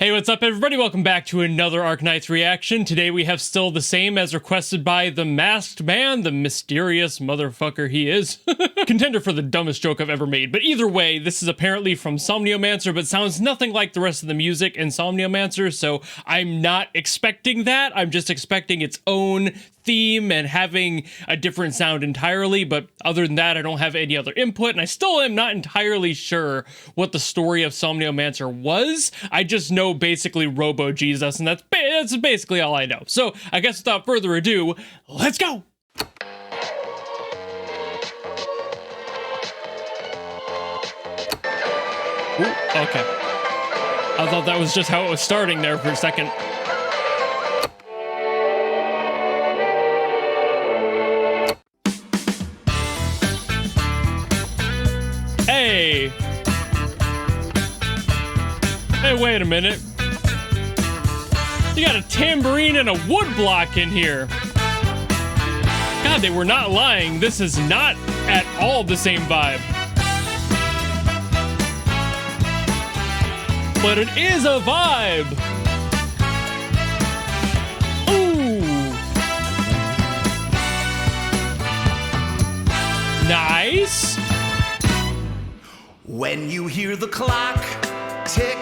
Hey, what's up, everybody? Welcome back to another Arknights reaction. Today we have still the same as requested by the masked man, the mysterious motherfucker he is. Contender for the dumbest joke I've ever made. But either way, this is apparently from Somniomancer, but sounds nothing like the rest of the music in Somniomancer, so I'm not expecting that. I'm just expecting its own theme and having a different sound entirely, but other than that, I don't have any other input, and I still am not entirely sure what the story of Somniomancer was. I just know basically Robo Jesus, and that's basically all I know. So I guess without further ado, let's go! Ooh, okay. I thought that was just how it was starting there for a second. Hey! Hey, wait a minute. You got a tambourine and a woodblock in here. God, they were not lying. This is not at all the same vibe. But it is a vibe! Ooh! Nice! When you hear the clock tick,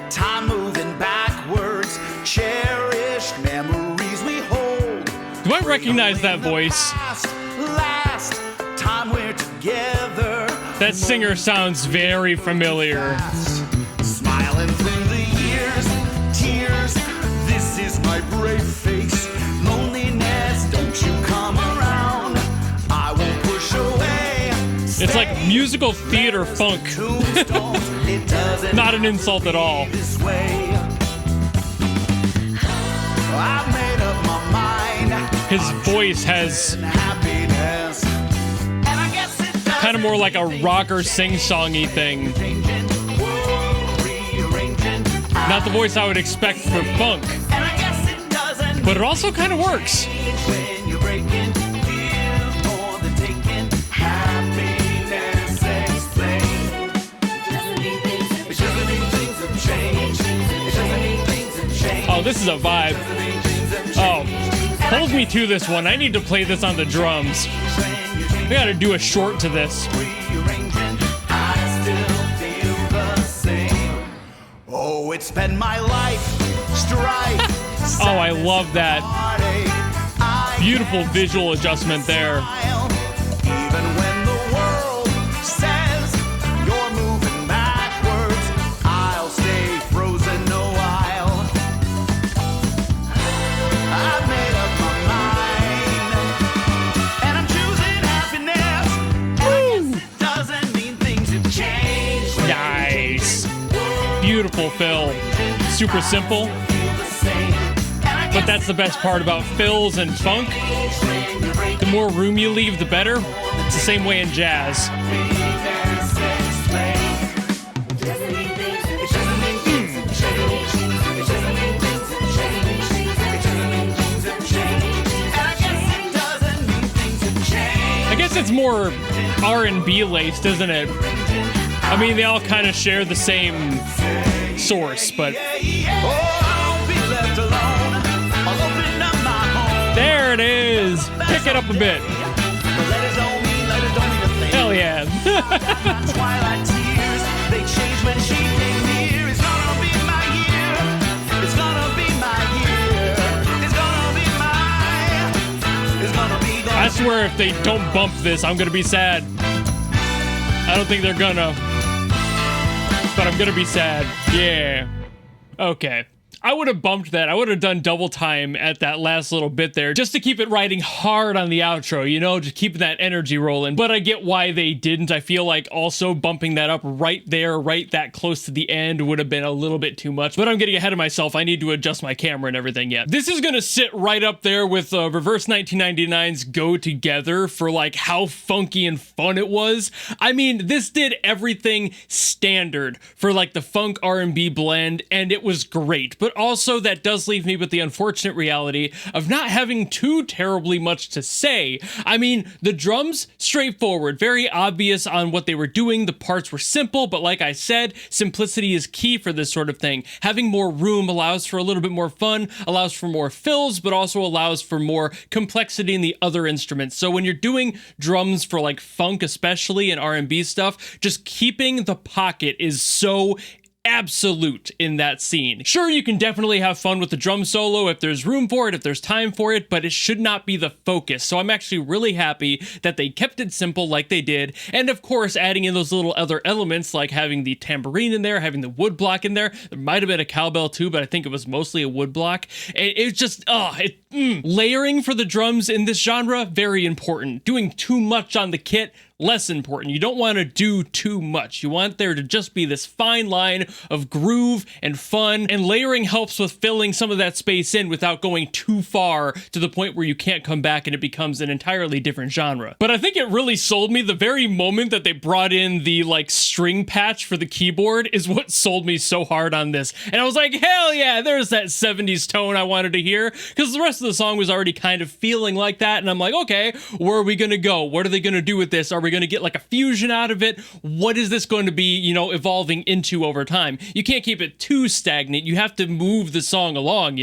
time moving backwards, cherished memories we hold. Do I recognize that voice? Last time we're together. That singer sounds very familiar. Smiling through the years, tears. This is my brave face. Loneliness, don't you come around. I won't push away. It's like musical theater funk. Not an insult at all. His voice has kind of more like a rocker sing-songy thing. Not the voice I would expect for funk, but it also kind of works. Oh, this is a vibe. Oh, hold me to this one. I need to play this on the drums. We gotta do a short to this. Oh, it's been my life, strife. Oh, I love that. Beautiful visual adjustment there. Even when the world says you're moving backwards, I'll stay frozen a while. I've made up my mind, and I'm choosing happiness. And I guess it doesn't mean things have changed. Nice. Beautiful fill. Super simple. But that's the best part about fills and funk. The more room you leave, the better. It's the same way in jazz. I guess it's more R&B laced, isn't it? I mean, they all kind of share the same source, but... There it is! Pick it up a bit. Hell yeah. Twilight tears, they change when she came here. It's gonna be my year. It's gonna be my year. It's gonna be I swear if they don't bump this, I'm gonna be sad. I don't think they're gonna. But I'm gonna be sad. Yeah. Okay. I would have bumped that. I would have done double time at that last little bit there just to keep it riding hard on the outro, you know, just keeping that energy rolling. But I get why they didn't. I feel like also bumping that up right there, right that close to the end would have been a little bit too much. But I'm getting ahead of myself. I need to adjust my camera and everything yet. This is gonna sit right up there with Reverse 1999's Go Together for like how funky and fun it was. I mean, this did everything standard for like the funk R&B blend and it was great. But but also that does leave me with the unfortunate reality of not having too terribly much to say. I mean, the drums, straightforward, very obvious on what they were doing. The parts were simple, but like I said, simplicity is key for this sort of thing. Having more room allows for a little bit more fun, allows for more fills, but also allows for more complexity in the other instruments. So when you're doing drums for like funk especially and R&B stuff, just keeping the pocket is so absolute in that scene. Sure, you can definitely have fun with the drum solo if there's room for it, if there's time for it, but it should not be the focus. So I'm actually really happy that they kept it simple like they did. And of course, adding in those little other elements like having the tambourine in there, having the wood block in there. There might have been a cowbell too, but I think it was mostly a wood block. It's just, layering for the drums in this genre, very important. Doing too much on the kit, less important. You don't want to do too much. You want there to just be this fine line of groove and fun, and layering helps with filling some of that space in without going too far to the point where you can't come back and it becomes an entirely different genre. But I think it really sold me the very moment that they brought in the like string patch for the keyboard is what sold me so hard on this. And I was like, hell yeah, there's that 70s tone I wanted to hear, because the rest of the song was already kind of feeling like that. And I'm like, okay, where are we gonna go? What are they gonna do with this? Are we going to get like a fusion out of it? What is this going to be, evolving into over time? You can't keep it too stagnant. You have to move the song along,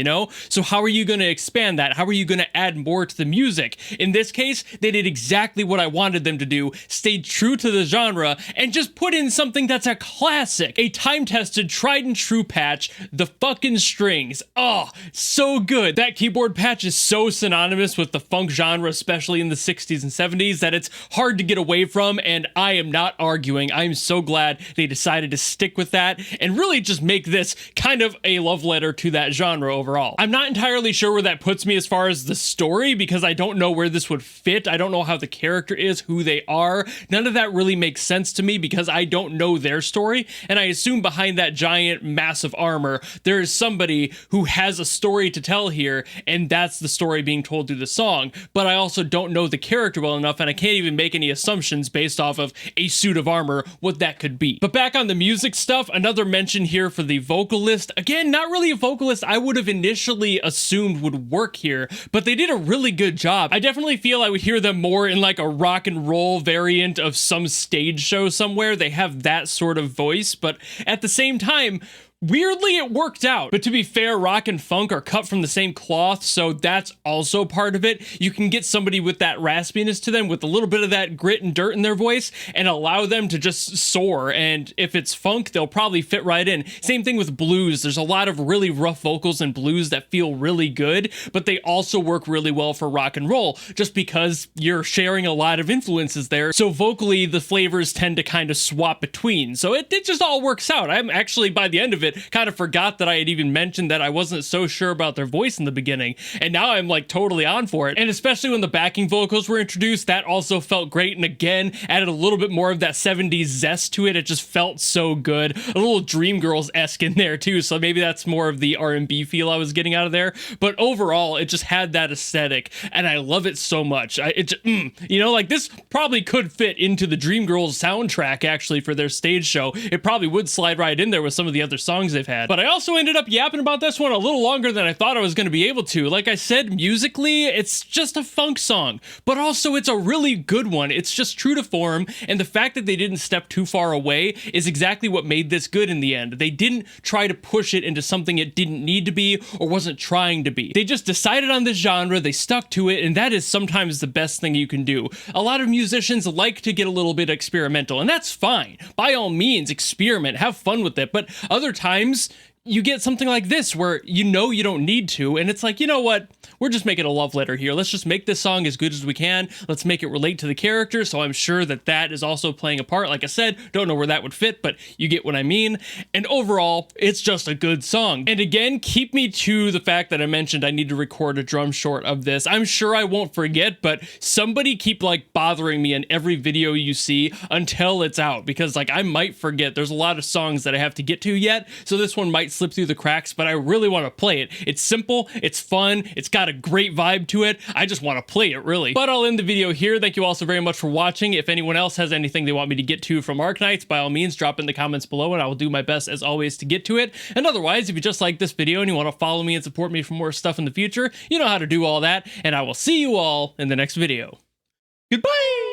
So how are you going to expand that? How are you going to add more to the music? In this case, they did exactly what I wanted them to do, stayed true to the genre, and just put in something that's a classic, a time-tested, tried and true patch, the fucking strings. Oh, so good. That keyboard patch is so synonymous with the funk genre, especially in the 60s and 70s, that it's hard to get away from, and I am not arguing. I'm so glad they decided to stick with that and really just make this kind of a love letter to that genre overall. I'm not entirely sure where that puts me as far as the story, because I don't know where this would fit. I don't know how the character is, who they are. None of that really makes sense to me because I don't know their story, and I assume behind that giant massive armor there is somebody who has a story to tell here, and that's the story being told through the song. But I also don't know the character well enough, and I can't even make any assumptions based off of a suit of armor what that could be. But back on the music stuff, another mention here for the vocalist. Again, not really a vocalist I would have initially assumed would work here, but they did a really good job. I definitely feel I would hear them more in like a rock and roll variant of some stage show somewhere. They have that sort of voice, but at the same time, weirdly, it worked out. But to be fair, rock and funk are cut from the same cloth, so that's also part of it. You can get somebody with that raspiness to them, with a little bit of that grit and dirt in their voice, and allow them to just soar. And if it's funk, they'll probably fit right in. Same thing with blues. There's a lot of really rough vocals in blues that feel really good, but they also work really well for rock and roll, just because you're sharing a lot of influences there. So vocally, the flavors tend to kind of swap between. So it just all works out. I'm actually, by the end of it, kind of forgot that I had even mentioned that I wasn't so sure about their voice in the beginning, and now I'm like totally on for it. And especially when the backing vocals were introduced, that also felt great, and again added a little bit more of that 70s zest to it. It just felt so good, a little Dreamgirls-esque in there too, so maybe that's more of the R&B feel I was getting out of there. But overall, it just had that aesthetic, and I love it so much. Like this probably could fit into the Dreamgirls soundtrack actually for their stage show. It probably would slide right in there with some of the other songs they've had. But I also ended up yapping about this one a little longer than I thought I was going to be able to. Like I said, musically, it's just a funk song, but also it's a really good one. It's just true to form, and the fact that they didn't step too far away is exactly what made this good in the end. They didn't try to push it into something it didn't need to be or wasn't trying to be. They just decided on this genre, they stuck to it, and that is sometimes the best thing you can do. A lot of musicians like to get a little bit experimental, and that's fine. By all means, experiment, have fun with it, but other times you get something like this where you don't need to, and it's like, you know what, we're just making a love letter here. Let's just make this song as good as we can. Let's make it relate to the character, so I'm sure that is also playing a part. Like I said, don't know where that would fit, but you get what I mean. And overall, it's just a good song. And again, keep me to the fact that I mentioned I need to record a drum short of this. I'm sure I won't forget, but somebody keep like bothering me in every video you see until it's out, because like I might forget. There's a lot of songs that I have to get to yet, so this one might slip through the cracks, but I really want to play it. It's simple, it's fun, it's got a great vibe to it. I just want to play it, really. But I'll end the video here. Thank you all so very much for watching. If anyone else has anything they want me to get to from Arknights, by all means, drop in the comments below and I will do my best, as always, to get to it. And otherwise, if you just like this video and you want to follow me and support me for more stuff in the future, you know how to do all that, and I will see you all in the next video. Goodbye!